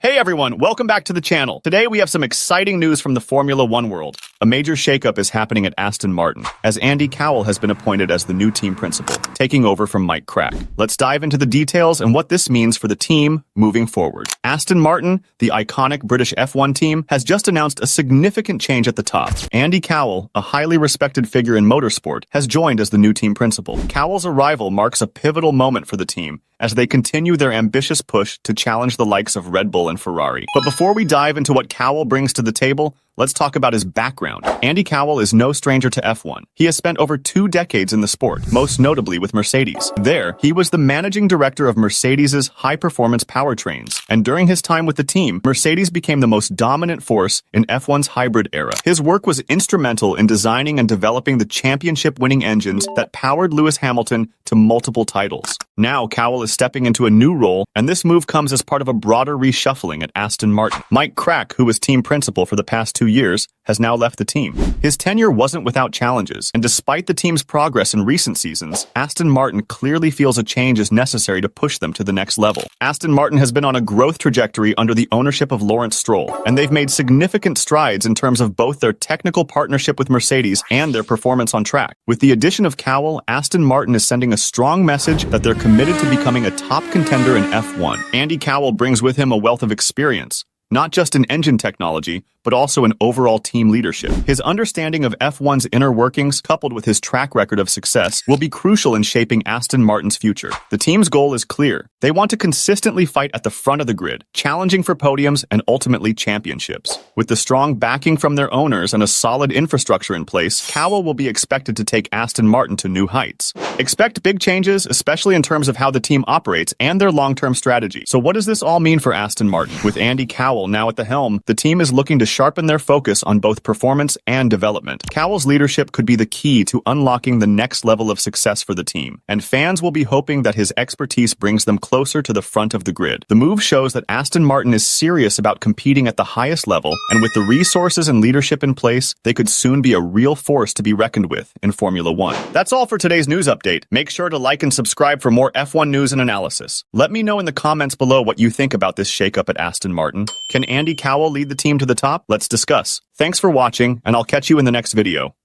Hey everyone, welcome back to the channel. Today we have some exciting news from the Formula One world. A major shakeup is happening at Aston Martin, as Andy Cowell has been appointed as the new team principal, taking over from Krack. Let's dive into the details and what this means for the team moving forward. Aston Martin, the iconic British F1 team, has just announced a significant change at the top. Andy Cowell, a highly respected figure in motorsport, has joined as the new team principal. Cowell's arrival marks a pivotal moment for the team, as they continue their ambitious push to challenge the likes of Red Bull and Ferrari. But before we dive into what Cowell brings to the table, let's talk about his background. Andy Cowell is no stranger to F1. He has spent over 2 decades in the sport, most notably with Mercedes. There, he was the managing director of Mercedes' high-performance powertrains. And during his time with the team, Mercedes became the most dominant force in F1's hybrid era. His work was instrumental in designing and developing the championship-winning engines that powered Lewis Hamilton to multiple titles. Now, Cowell is stepping into a new role, and this move comes as part of a broader reshuffling at Aston Martin. Krack, who was team principal for the past 2 years, has now left the team. His tenure wasn't without challenges, and despite the team's progress in recent seasons, Aston Martin clearly feels a change is necessary to push them to the next level. Aston Martin has been on a growth trajectory under the ownership of Lawrence Stroll, and they've made significant strides in terms of both their technical partnership with Mercedes and their performance on track. With the addition of Cowell, Aston Martin is sending a strong message that they're committed to becoming a top contender in F1. Andy Cowell brings with him a wealth of experience, not just in engine technology, but also in overall team leadership. His understanding of F1's inner workings, coupled with his track record of success, will be crucial in shaping Aston Martin's future. The team's goal is clear. They want to consistently fight at the front of the grid, challenging for podiums and ultimately championships. With the strong backing from their owners and a solid infrastructure in place, Cowell will be expected to take Aston Martin to new heights. Expect big changes, especially in terms of how the team operates and their long-term strategy. So what does this all mean for Aston Martin? With Andy Cowell now at the helm, the team is looking to sharpen their focus on both performance and development. Cowell's leadership could be the key to unlocking the next level of success for the team, and fans will be hoping that his expertise brings them closer to the front of the grid. The move shows that Aston Martin is serious about competing at the highest level, and with the resources and leadership in place, they could soon be a real force to be reckoned with in Formula One. That's all for today's news update. Make sure to like and subscribe for more F1 news and analysis. Let me know in the comments below what you think about this shakeup at Aston Martin. Can Andy Cowell lead the team to the top? Let's discuss. Thanks for watching, and I'll catch you in the next video.